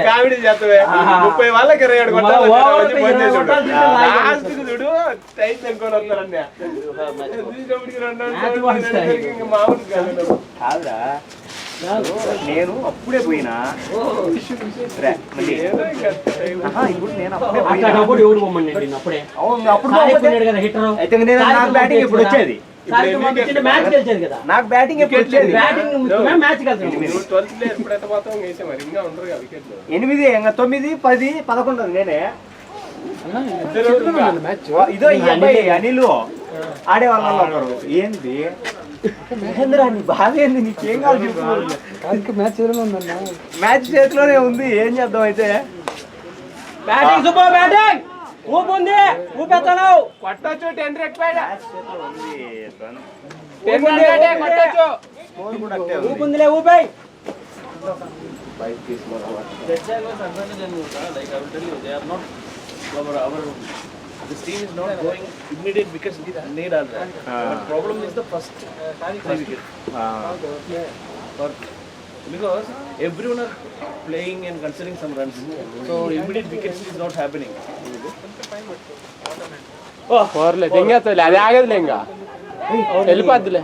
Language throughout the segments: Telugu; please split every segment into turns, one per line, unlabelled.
కామెడీ చేస్తావే 30 వాళ్ళకి 27 కొట్టాలి లాస్ట్ చూడు టైట్ అనుకోని వస్తారన్న మామూలు కాదురా. నేను అప్పుడే పోయినా ఇప్పుడు నేను బ్యాటింగ్ ఎప్పుడు వచ్చేది నాకు బ్యాటింగ్ ఎప్పుడు వచ్చేది 8 ఇంకా 9 10 11 నేనే ఇదో ఈ అబ్బాయి అనిల్ ఆడేవాళ్ళ ఏంది మహేంద్ర నీ బాధ ఏంది నీకేం కావాలి చెప్పు. మ్యాచ్ చేతిలోనే ఉంది ఏం చేద్దాం అయితే.
బ్యాటింగ్ సూపర్ బ్యాటింగ్ ఊపుంది ఊపెత్తనావు
కొట్టొచ్చు 10 రెడ్ పైన
ఊపుందిలే ఊపై
This team is not going immediate because we need all that. But problem is the first wicket. Because everyone are playing and considering some runs. So immediate wickets is not happening.
Oh, పోర్లే దెంగేతలే అది ఆగదులే ఇంకా వెళ్ళిపోద్దులే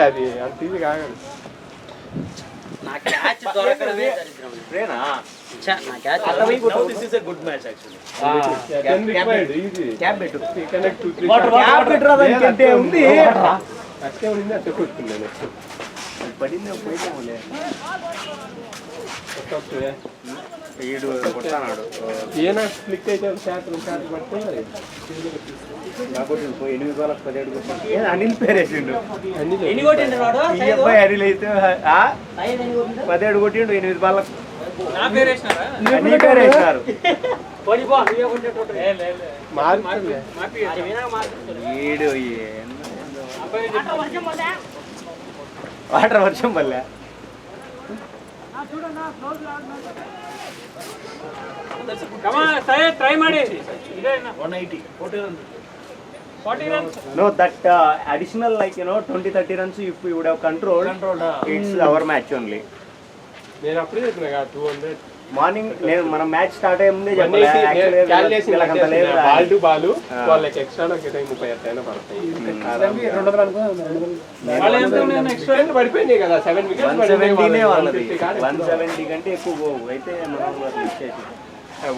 అది అంత ఈజీగా ఆగదు.
నా క్యాచ్ దొరకడమే
Prena.
నా catch
Now this is a good match actually.
Cap పెట్టు కనెక్ట్ 2 3
క్యాప్ పెట్టరా దానికంటే ఉంది
అట్టే ఉంది అట్టే కొట్టుకున్నాను
పడింది పోయిపోలే
కొట్టొచ్చు
ఈడు కొడతానాడు
ఏనా క్లిక్ అయితే షాట్ పడితే
కాబట్టి పోయి 8 బాల్ 17 కొట్టి అనిల్ పేరేసిండు
ఎన్ని కొట్టిండు వాడు
ఈ అబ్బాయి అనిల్ అయితే 17 కొట్టిండు 8 బాల్
నా పేరేసినారా
నీ పేరేసినారు
పోలిపో నువ్వే కొట్టేటోడు
మార్పులే
అది వినా మార్పు
ఈడు వాటర్ వర్షం వల్ల
కమా సరే ట్రై ಮಾಡಿ
180
40 runs
no that additional like 20-30 runs if you would have controlled it's our match only.
నేను అప్పుడే చెప్పినా 200
మార్నింగ్ నేను మనం మ్యాచ్ స్టార్ట్ అయ్యే ముందే చెప్పాలి
బాల్ టు బాల్ వాళ్ళకి ఎక్స్ట్రా నాకు 30 అయినా పడతాయి 200 ఎక్స్ట్రా పడిపోయినాయి కదా 7 వికెట్స్ పడిపోయినాయి
170 కంటే ఎక్కువ పోవు అయితే మనం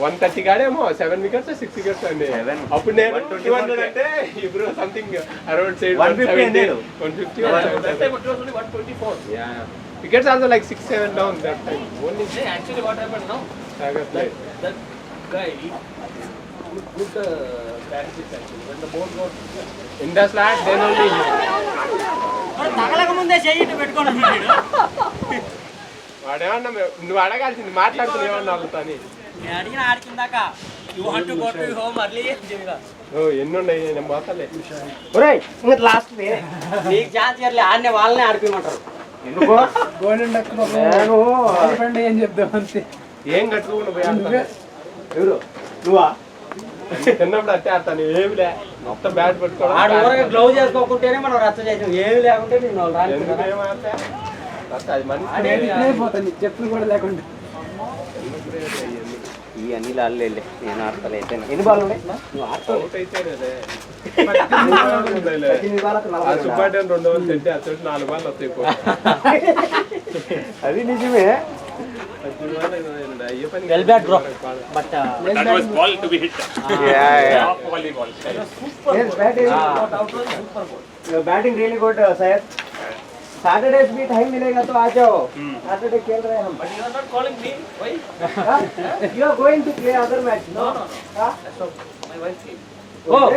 130 కాడేమో 7 వికెట్స్ 6 వికెట్స్ అండి అప్పుడు నేను 200 అంటే ఇప్పుడు something around 150 yeah wickets also like 6-7 down that time only
actually what happened now that guy good tactics actually when the ball got
in the slot then only
తగలక ముందే చెయ్యి పెట్టుకోను వీడు
వాడేమన్నా నువ్వు అడగాల్సింది మాట్లాడుతున్నా ఏమన్నా అడుగుతాని
నేను అడిగిన ఆడికిందాక you want to go to home early చెవిగా
ఓ ఎన్ని ఉన్నాయి నేను పోతలే
ఒరేయ్ ఇంక లాస్ట్
నీకు ఛాన్స్ ఇర్లే ఆడనే వాళ్ళనే ఆడిపిమంటారు
ఎందుకో
ఏం చెప్దాం అంతే
ఏం కట్టుకోకుండా పోయి ఆడతాను
ఎవరు నువ్వా
చిన్నప్పుడు అట్టే ఆడతాను ఏమిలే మొత్తం బ్యాట్ పట్టుకోవడం
ఆడ ఊరగా గ్లౌజ్ చేసుకోకుంటేనే మనం రచ్చ చేసాం ఏమి లేకుంటే నేను
అది మనిషి
పోతాను చెప్పులు కూడా లేకుండా
ఈ అనిల్ ఆడలే నేను ఆడతాను అయితే ఎన్ని బాల్ ఉన్నాయి నువ్వు ఆడతావు
సుబ్బాటి 200 తింటే అసలు 4 బాల్ వస్తాయి
అది నిజమే batting really good sir Saturday भी टाइम मिलेगा तो आ जाओ सैटरडे खेल रहे हैं हम but you are not calling me why you are going to play other match no my wife came oh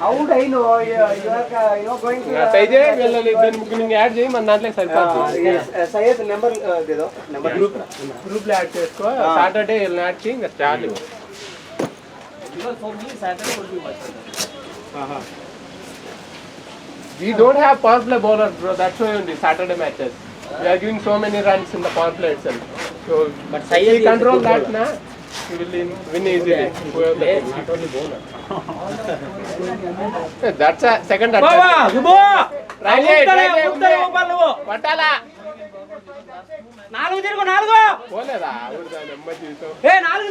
how do I know you are going to
సైజే వెళ్ళాలి ఇద్దరు ముగ్గురు యాడ్ చేయి మన దాంట్లో సరిపోతుంది
Syed number they though number
group లో యాడ్ చేసుకో సాటర్డే వెళ్ళి యాడ్ చేయి ఇంకా చాలు
because for me Saturday would be much better
we don't have power play bowlers bro that's why only Saturday matches we are giving so many runs in the power play itself so
but
if we control that na we will win easily not only bowler that's a second attack
Baba దుబో
try పట్టాలా
4 తిరుగు 4
పోలేదా ఊరిదా నెమ్మది జీవితం
ఏ 4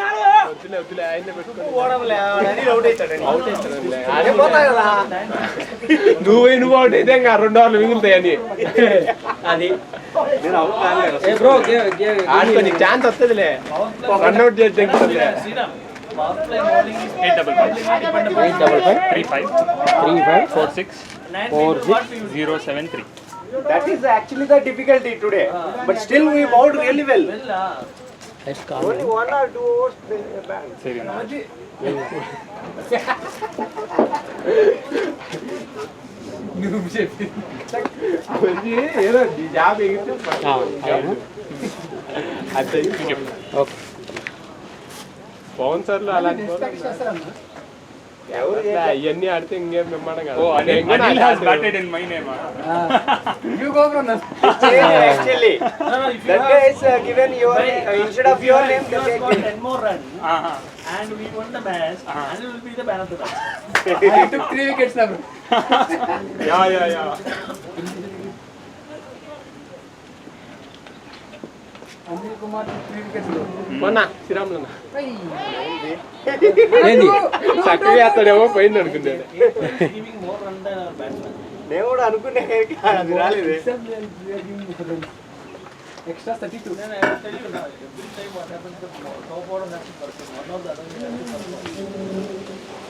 వద్దులే వద్దులే ఆయన్ని పెట్టుకొని
ఓడవలే అనిల్ అవుట్ అవుతాడు
అవుట్ అవుతాడులే. అదే పోతాయి కదా నువ్వు అవుట్ అయితే ఇంకా 2 ఓవర్లు మిగులుతాయని
అది
నేను అవుట్ కాలేదు
ఏ బ్రో
ఆడితో నీకు ఛాన్స్ వస్తుందిలే రన్అట్ చేస్తే ఇంకొకటిలే.
073.
that is actually the difficulty today but still we bowled really well only 1 or 2 overs bad
నువ్వు చెప్పి
వచ్చి ఏదో నీ జాబ్ ఎగిరితే అంతే పవన్ సార్లు అలాంటి ఇవన్నీ ఆడితే ఇంకేం బ్రహ్మాండం కాదు.
Anil has batted in my name.
You go bro
actually that guy is given your instead of your name the guy given
10 more runs and we won the match and will be the man of the match.
I took 3 wickets నా bro
Yeah.
Anil Kumar 3 wickets
మొన్న శ్రీరాములు చక్కగా వేస్తాడేమో పోయింది అనుకున్నాడు.
Giving more runs than our batsman.
నేను కూడా అనుకునే అది రాలేదు
extra 32
Then I will tell you now, every time what happens to top order has to perform. One of the other will have to perform.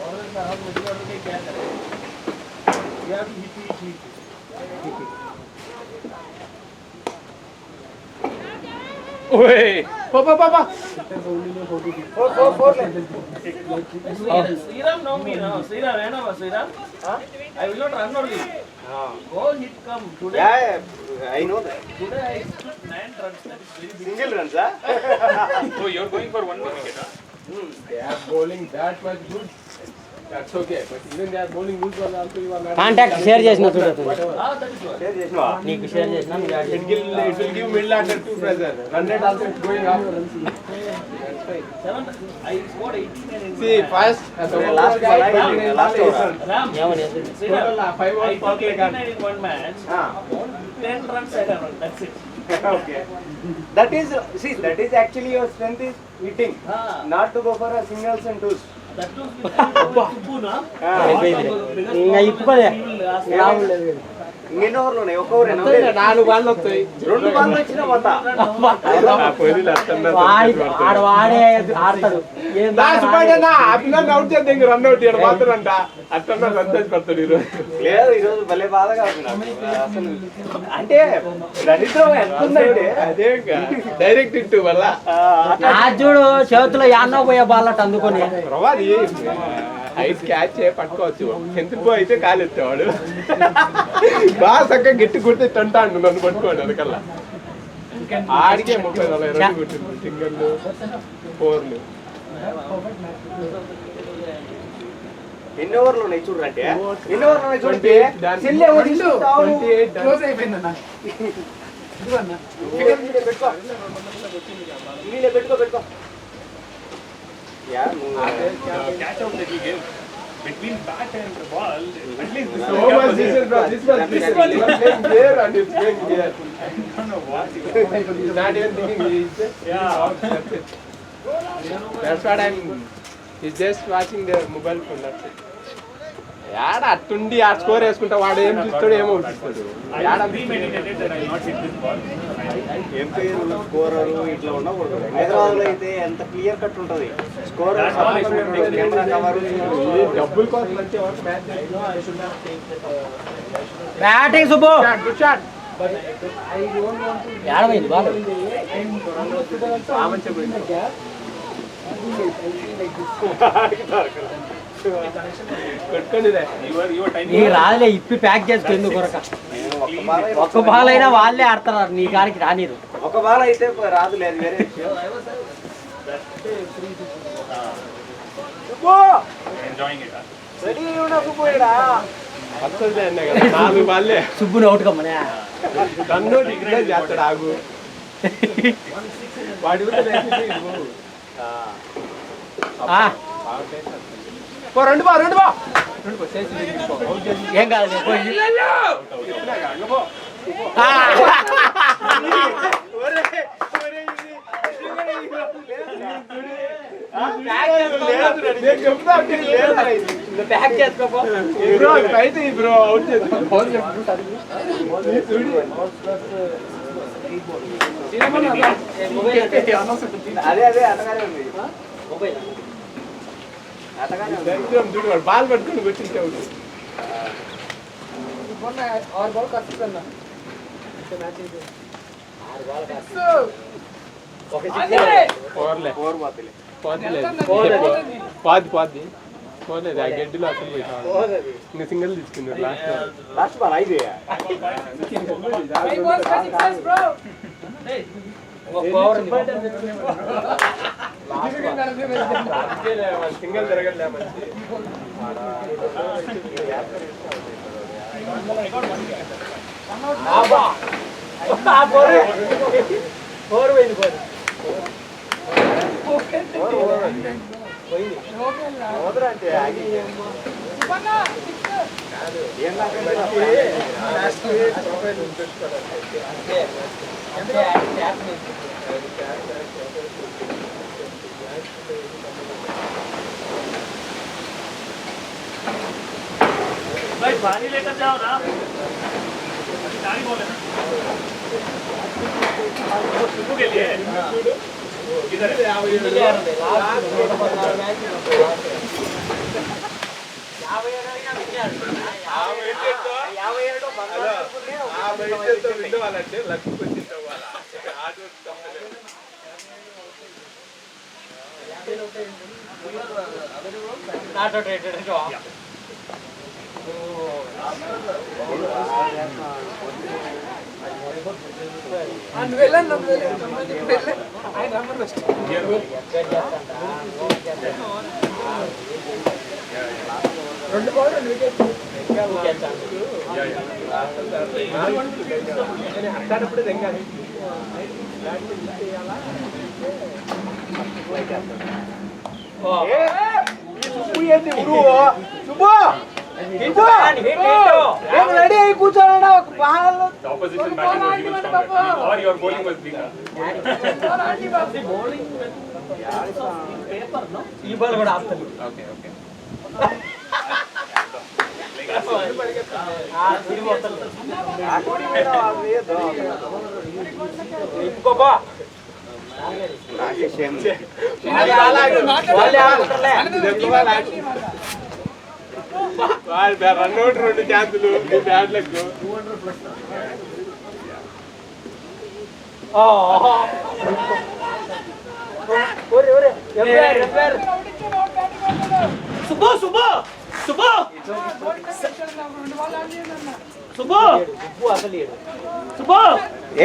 Always I have to do what they can. You have to hit.
ఓయ్ పాపా
Sriram know me now. Sriram, I know Sriram. I will not run only. Go hit come. Today,
I know that
today I took 9 runs. That is very big.
single runs
So you're going for 1 wicket.
they are bowling that much good. That's okay. But even they are bowling good one also you are not.
Contact share చేసిన చూడు
Whatever.
that is what.
Share చేసినావా
నీకు షేర్ చేసిన
It will give middle order to pressure. Run rate also is going up.
Seven. I scored 18 and
See first
last
guy
five, last over.
Ram.
Total 5
I
overs
took
per
89 in one match.
Ah.
10 runs I have run. That's it.
Okay, that is actually your strength is hitting, not to go for a singles and twos.
That was with Subbu, na?
ఇంకా
ఇప్పుకోలే.
ఎన్ని ఓవర్లు ఉన్నాయి? ఒక ఓవర్
4 బాల్ వస్తాయి.
2 బాల్ వచ్చినా పోతా
ఆ పోలీలు అట్టన్నారు.
వాడే ఆడతాడు
లాస్ట్ పాయింట్ ఆ పిల్లల్ని అవుట్ చేద్దాం ఇంక రన్ అవుట్ చేయడం మాత్రం అంట అట్టన్నా సంతోషపడతాడు ఈరోజు.
లేదు ఈరోజు భలే బాధగా ఉంది నాకు. అసలు అంటే దరిద్రం ఎంత ఉందంటే
అదే డైరెక్ట్ ఇంటూ వల్ల
చూడు చేతిలో యాన్నో పోయే బాల్ అట్టు అందుకొని
రవాది హైట్ క్యాచ్ పట్టుకోవచ్చు. ఎందుకు అయితే కాలెత్తేవాడు బాగా చక్కగా గట్టి కొడితే తంటాడు నన్ను పట్టుకోండి అందుకల్లా ఆడికే 30-40 రన్లు కొట్టింది. సింగల్లు 4లు.
ఎన్ని ఓవర్లు ఉన్నాయి చూడండి, ఎన్ని ఓవర్లు ఉన్నాయి చూడండి. చెల్లి ఎవరు తీసుకుంటావు?
28
క్లోజ్ అయిపోయిందన్న ఇదిగోన్న
పెట్టుకో నీళ్ళే పెట్టుకో yeah
Catch out that he gave between bat and ball. At least this
So much decision, bro. This one is playing there and it's playing here. He's not even thinking. He's that's what he's just watching the mobile phone. That's it. యాడ అట్టుండి ఆ స్కోర్ వేసుకుంటా వాడు ఏం చూస్తాడు ఏమో చూస్తాడు.
I premeditated that I will not hit this ball.
ఎంపైర్లు స్కోరరు ఇట్లా ఉండకూడదు. హైదరాబాద్ లో అయితే ఎంత క్లియర్ కట్ ఉంటది. స్కోరర్ కెమెరా కవర్
డబ్బుల కోసం మంచి match
batting Subbu
good shot.
ఏడమైంది బాల్
కొట్టుకోండి
Your timing.
నీకు రాదులే ఇప్పి ప్యాక్ చేసుకో ఎందుకు కొరక ఒక్క బాల్ అయినా వాళ్ళే ఆడతారు నీ కాడికి రానిరు
ఒక బాల్ అయితే రాదు, లేదు వేరే విషయం.
Enjoying it.
రెడీ ఉండకపోయాడా
వస్తుంది అన్నా కదా 4 బాల్లే
సుబ్బుని అవుట్ కమ్మనే
తన్ను డిగ్రీ చేస్తాడు ఆగు వాడి కూడా రెండు బా
ఏం కాదు
ఒరే నేను చెప్తా అంటే లేదురా ఇది.
ప్యాక్ చేసుకోపో.
బ్రో అయితే బ్రో అవుట్ చేద్దాం. అదే అటగానే ఉంది.
మొబైల్
అటగానే ఉంది. చూడు వాడు బాల్ పట్టుకుని వచ్చింటావు.
మొన్న 6 బాల్ కట్టుకున్నా మ్యాచ్ అయితే
6 బాల్ కాదు. ఒక
పోర్లే
ఫోర్ పోతలే.
పాది పోలేదు ఆ గడ్డిలో అసలు పోయినా ఇంకా సింగిల్ తీసుకున్నారు
లాస్ట్ బాల్ అయితే
సింగిల్ జరగలే మంచి
అంటే
भाई पानी लेकर जाओ ना गाड़ी बोले ना सुबह के लिए इधर
వాళ్ళంటే లక్ష్మి వచ్చింటావు వాళ్ళ
నువ్వు వెళ్ళండి ఆయన రమ్మని ఫస్ట్ రెండు బాల్ 2 వికెట్
అట్లాంటప్పుడు తెంగాలి రెడీ అయి కూర్చోవాలన్నా ఒక బాగా
opposition batting was even stronger or your bowling was weaker
ఈ బాల్ కూడా ఆపుతాడు.
okay
ఇంకోపా
రన్అట్ 2 ఛాన్సులు బ్యాట్లకు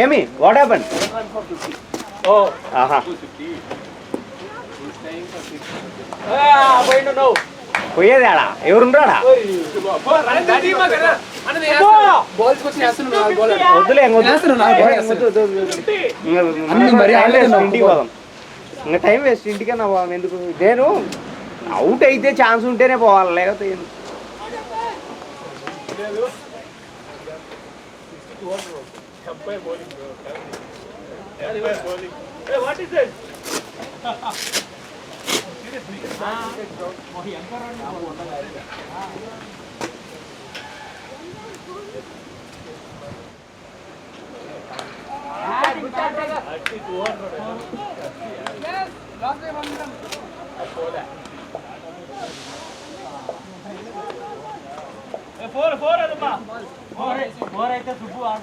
ఏమి వాట్ హ్యాపెన్ పోయేది ఆడా ఎవరుంటాడా
బాల్స్ వచ్చి వేస్తున్నాను 4 బాల్
వద్దులే ఇంటికి పోదాం ఇంకా టైం వేస్ట్ ఇంటికన్నా పోదాం ఎందుకు నేను అవుట్ అయితే ఛాన్స్ ఉంటేనే పోవాలి లేకపోతే
what is it four adumma four అయితే సుబ్బు ఆడ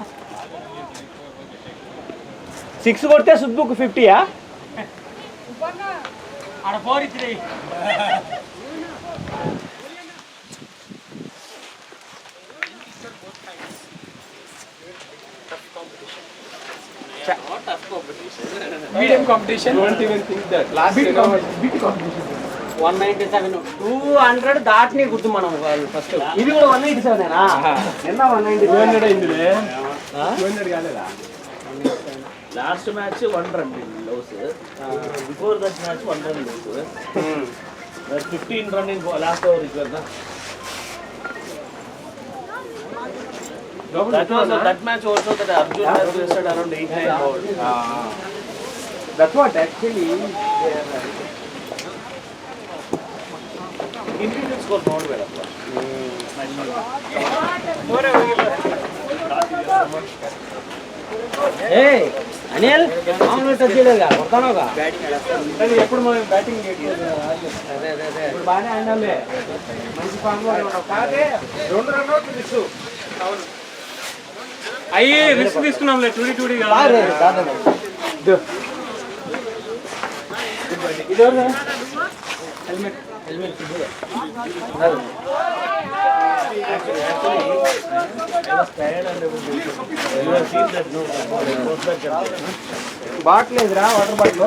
6 కొడితే సుబ్బుకు 50యా
ఆడ 4 ఇచ్చిరే
medium competition
don't even think that last
big competition
197 200 దాటిని గుర్తు మనం ఫస్ట్
ఇది కూడా 197 నిన్న 197
అయిందిలే 200 కాలేదా
last match 1 run loss before that match 1 run loss 15 run in last over is కదా that match also that Arjun has wasted around 8-9 balls
that's what actually
individual score ನೋಡ್ಬೇಡಪ್ಪ.
అనిల్ మామూలు టచ్ చేయలేదుగా కొడతానుగా
ఎప్పుడు మనం బ్యాటింగ్
అదే అదే అదే
ఇప్పుడు బాగానే ఆడాలి మంచి ఫామ్ లో ఉన్నావు కాదే 2 రన్ అవుట్ మిస్
అయ్యే రిస్క్ తీసుకున్నాంలే టూడి
బాగా దాదా
ఇది ఎవరు
హెల్మెట్ హెల్మెట్
బాట్లేదురా వాటర్ బాటిల్